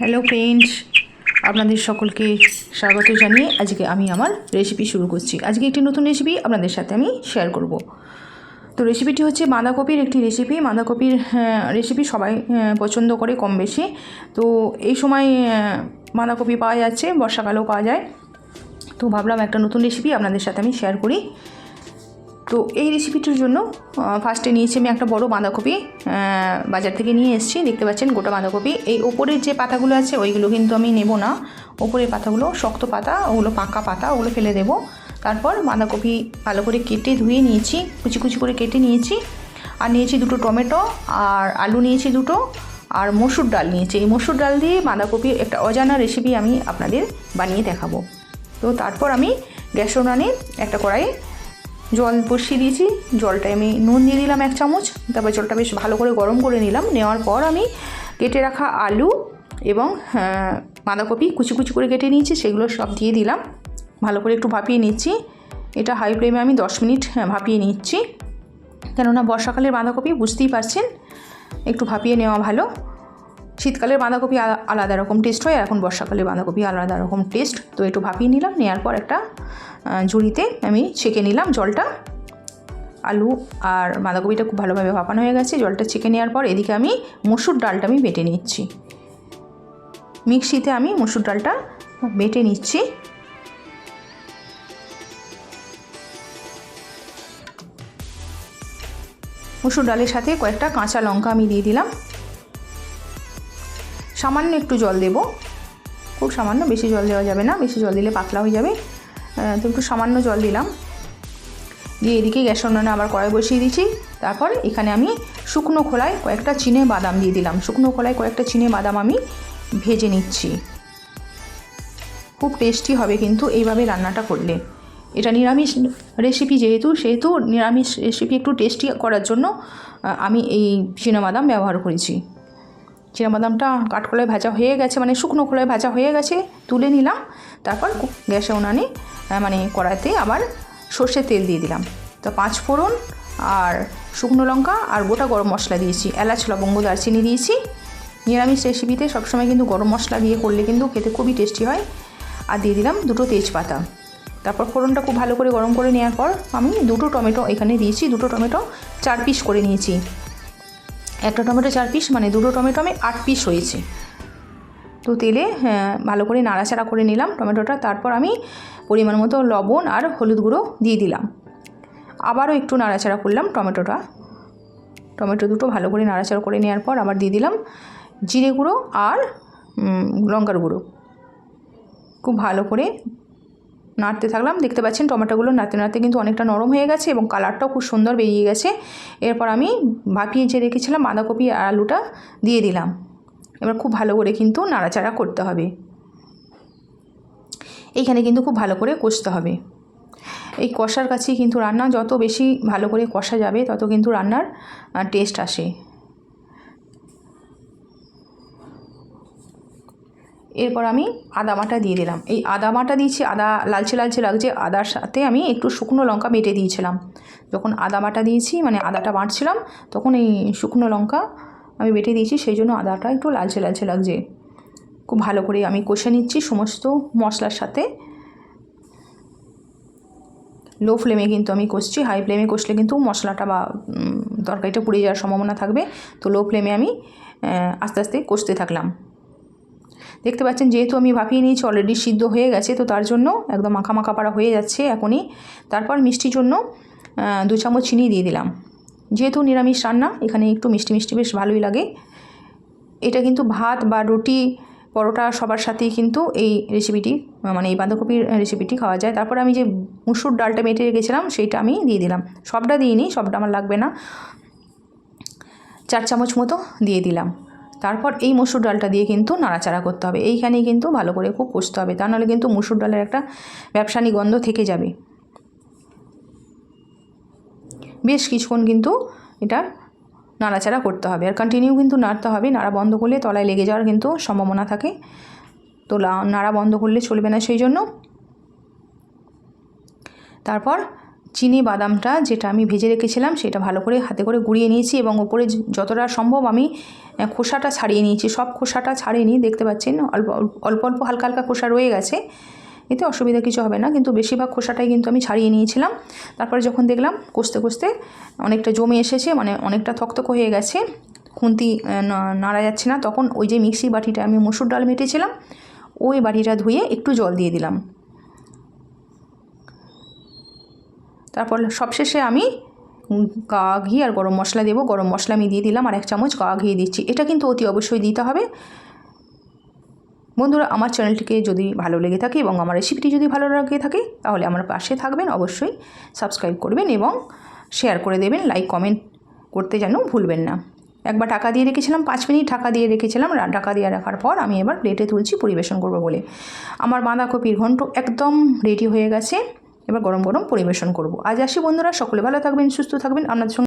Hello friends, আপনাদের সকলকে স্বাগত জানিয়ে আজকে আমি আমার রেসিপি শুরু করছি। আজকে একটি নতুন রেসিপি আপনাদের সাথে আমি শেয়ার করব। তো রেসিপিটি হচ্ছে বাঁধাকপির একটি রেসিপি। বাঁধাকপির রেসিপি সবাই পছন্দ করে কম বেশি। তো এই সময় বাঁধাকপি পাওয়া যাচ্ছে, বর্ষাকালেও পাওয়া যায়। তো ভাবলাম একটা নতুন রেসিপি আপনাদের সাথে আমি শেয়ার করি। তো এই রেসিপিটির জন্য ফার্স্টে নিয়েছি আমি একটা বড় বাঁধাকপি, বাজার থেকে নিয়ে এসেছি। দেখতে পাচ্ছেন গোটা বাঁধাকপি। এই ওপরের যে পাতাগুলো আছে ওইগুলো কিন্তু আমি নেব না। ওপরের পাতাগুলো শক্ত পাতা, ওগুলো পাকা পাতা, ওগুলো ফেলে দেবো। তারপর বাঁধাকপি ভালো করে কেটে ধুয়ে নিয়েছি, কুচি কুচি করে কেটে নিয়েছি। আর নিয়েছি দুটো টমেটো, আর আলু নিয়েছি দুটো, আর মসুর ডাল নিয়েছি। এই মসুর ডাল দিয়ে বাঁধাকপির একটা অজানা রেসিপি আমি আপনাদের বানিয়ে দেখাবো। তো তারপর আমি গ্যাস উনানে একটা কড়াইয়ে জল বসিয়ে দিয়েছি। জলটায় আমি নুন দিয়ে দিলাম 1 চামচ। তারপর জলটা বেশ ভালো করে গরম করে নিলাম। নেওয়ার পর আমি কেটে রাখা আলু এবং বাঁধাকপি কুচি কুচি করে কেটে নিয়েছি, সেগুলো সব দিয়ে দিলাম। ভালো করে একটু ভাপিয়ে নিচ্ছি। এটা হাই ফ্লেমে আমি 10 মিনিট ভাপিয়ে নিচ্ছি, কেননা বর্ষাকালের বাঁধাকপি বুঝতেই পারছেন, একটু ভাপিয়ে নেওয়া ভালো। শীতকালের বাঁধাকপি আলাদা রকম টেস্ট হয়, এখন বর্ষাকালের বাঁধাকপি আলাদা রকম টেস্ট। তো একটু ভাপিয়ে নিলাম। নেওয়ার পর একটা ঝুড়িতে আমি ছেঁকে নিলাম জলটা। আলু আর বাঁধাকপিটা খুব ভালোভাবে ভাপানো হয়ে গেছে। জলটা ছেঁকে নেওয়ার পর এদিকে আমি মসুর ডালটা আমি বেটে নিচ্ছি। মিক্সিতে আমি মসুর ডালটা বেটে নিচ্ছি। মসুর ডালের সাথে কয়েকটা কাঁচা লঙ্কা আমি দিয়ে দিলাম। সামান্য একটু জল দেব, খুব সামান্য, বেশি জল দেওয়া যাবে না, বেশি জল দিলে পাতলা হয়ে যাবে। তো একটু সামান্য জল দিলাম। দিয়ে এদিকে গ্যাস উনানে আবার কড়াই বসিয়ে দিয়েছি। তারপর এখানে আমি শুকনো খোলায় কয়েকটা চিনে বাদাম দিয়ে দিলাম। শুকনো খোলায় কয়েকটা চিনে বাদাম আমি ভেজে নিচ্ছি। খুব টেস্টি হবে কিন্তু এইভাবে রান্নাটা করলে। এটা নিরামিষ রেসিপি সেহেতু নিরামিষ রেসিপি একটু টেস্টি করার জন্য আমি এই চিনাবাদাম ব্যবহার করেছি। চিনাবাদামটা কাঠখোলায় ভাজা হয়ে গেছে, মানে শুকনো খোলায় ভাজা হয়ে গেছে, তুলে নিলাম। তারপর গ্যাসে উনানে কড়াইতে আবার সর্ষের তেল দিয়ে দিলাম। তো 5 ফোড়ন আর শুকনো লঙ্কা আর গোটা গরম মশলা দিয়েছি, এলাচ, লবঙ্গ, দারচিনি দিয়েছি। নিরামিষ রেসিপিতে সবসময় কিন্তু গরম মশলা দিয়ে করলে কিন্তু খেতে খুবই টেস্টি হয়। আর দিয়ে দিলাম দুটো তেজপাতা। তারপর ফোড়নটা খুব ভালো করে গরম করে নেওয়ার পর আমি দুটো টমেটো এখানে দিয়েছি। দুটো টমেটো 4 পিস করে নিয়েছি। একটা টমেটো 4 পিস, মানে দুটো টমেটো আমি 8 পিস হয়েছে। তো তেলে ভালো করে নাড়াচাড়া করে নিলাম টমেটোটা। তারপর আমি পরিমাণ মতো লবণ আর হলুদ গুঁড়ো দিয়ে দিলাম। আবারও একটু নাড়াচাড়া করলাম টমেটো দুটো ভালো করে নাড়াচাড়া করে নেওয়ার পর আবার দিয়ে দিলাম জিরে গুঁড়ো আর লঙ্কার গুঁড়ো। খুব ভালো করে নাড়তে থাকলাম। দেখতে পাচ্ছেন টমেটোগুলো নাড়তে নাড়তে কিন্তু অনেকটা নরম হয়ে গেছে এবং কালারটাও খুব সুন্দর বেরিয়ে গেছে। এরপর আমি ভাপিয়ে যে রেখেছিলাম বাঁধাকপি আর আলুটা দিয়ে দিলাম। এবার খুব ভালো করে কিন্তু নাড়াচাড়া করতে হবে। এইখানে কিন্তু খুব ভালো করে কষতে হবে। এই কষার কাছেই কিন্তু রান্না, যত বেশি ভালো করে কষা যাবে তত কিন্তু রান্নার টেস্ট আসে। এরপর আমি আদা বাটা দিয়ে দিলাম। এই আদা বাটা দিয়েছি, আদা লালচে লালচে লাগছে। আদার সাথে আমি একটু শুকনো লঙ্কা বেটে দিয়েছিলাম। যখন আদা বাটা দিয়েছি, মানে আদাটা বাটছিলাম, তখন এই শুকনো লঙ্কা আমি বেটে দিয়েছি, সেই জন্য আদাটা একটু লালচে লালচে লাগছে। খুব ভালো করে আমি কষে নিচ্ছি সমস্ত মশলার সাথে। লো ফ্লেমে কিন্তু আমি কষছি। হাই ফ্লেমে কষলে কিন্তু মশলাটা বা তরকারিটা পুড়ে যাওয়ার সম্ভাবনা থাকবে। তো লো ফ্লেমে আমি আস্তে আস্তে কষতে থাকলাম। দেখতে পাচ্ছেন যেহেতু আমি ভাপিয়ে নিয়েছি, অলরেডি সিদ্ধ হয়ে গেছে, তো তার জন্য একদম মাখা মাখা পাড়া হয়ে যাচ্ছে এখনই। তারপর মিষ্টির জন্য 2 চামচ চিনি দিয়ে দিলাম। যেহেতু নিরামিষ রান্না, এখানে একটু মিষ্টি মিষ্টি বেশ ভালোই লাগে। এটা কিন্তু ভাত বা রুটি, পরোটা সবার সাথেই কিন্তু এই রেসিপিটি, মানে এই বাঁধাকপির রেসিপিটি খাওয়া যায়। তারপর আমি যে মুসুর ডালটা বেটে রেখেছিলাম সেইটা আমি দিয়ে দিলাম। সবটা দিইনি, সবটা আমার লাগবে না, 4 চামচ মতো দিয়ে দিলাম। তারপর এই মসুর ডালটা দিয়ে কিন্তু নাড়াচাড়া করতে হবে। এইখানেই কিন্তু ভালো করে খুব কষতে হবে, তা নাহলে কিন্তু মসুর ডালের একটা ব্যবসায়িক গন্ধ থেকে যাবে। বেশ কিছুক্ষণ কিন্তু এটা নাড়াচাড়া করতে হবে, আর কন্টিনিউ কিন্তু নাড়তে হবে। নাড়া বন্ধ করলে তলায় লেগে যাওয়ার কিন্তু সম্ভাবনা থাকে। তো নাড়া বন্ধ করলে চলবে না, সেই জন্য। তারপর চিনি বাদামটা যেটা আমি ভেজে রেখেছিলাম সেটা ভালো করে হাতে করে গুঁড়িয়ে নিয়েছি এবং ওপরে যতটা সম্ভব আমি খোসাটা ছাড়িয়ে নিয়েছি। সব খোসাটা ছাড়িয়ে নিয়ে দেখতে পাচ্ছেন অল্প অল্প অল্প হালকা হালকা খোসা রয়ে গেছে, এতে অসুবিধা কিছু হবে না, কিন্তু বেশিরভাগ খোসাটাই কিন্তু আমি ছাড়িয়ে নিয়েছিলাম। তারপরে যখন দেখলাম কষতে কষতে অনেকটা জমে এসেছে, মানে অনেকটা থকথক হয়ে গেছে, খুন্তি নাড়া যাচ্ছে না, তখন ওই যে মিক্সি বাটিটা আমি মসুর ডাল মেটেছিলাম ওই বাটিটা ধুয়ে একটু জল দিয়ে দিলাম। তারপর সবশেষে আমি কাওয়া ঘি আর গরম মশলা দেবো। গরম মশলা আমি দিয়ে দিলাম আর 1 চামচ কাওয়া ঘি দিচ্ছি। এটা কিন্তু অতি অবশ্যই দিতে হবে। বন্ধুরা, আমার চ্যানেলটিকে যদি ভালো লেগে থাকে এবং আমার রেসিপিটি যদি ভালো লেগে থাকে তাহলে আমার পাশে থাকবেন, অবশ্যই সাবস্ক্রাইব করবেন এবং শেয়ার করে দেবেন, লাইক কমেন্ট করতে যেন ভুলবেন না। একবার ঢাকা দিয়ে রেখেছিলাম, 5 মিনিট ঢাকা দিয়ে রেখেছিলাম। ঢাকা দিয়ে রাখার পর আমি এবার প্লেটে তুলছি পরিবেশন করব বলে। আমার বাঁধাকপির ঘন্ট একদম রেডি হয়ে গেছে, এবার গরম গরম পরিবেশন করব। আজ আসি বন্ধুরা, সকলে ভালো থাকবেন, সুস্থ থাকবেন। আপনাদের সঙ্গে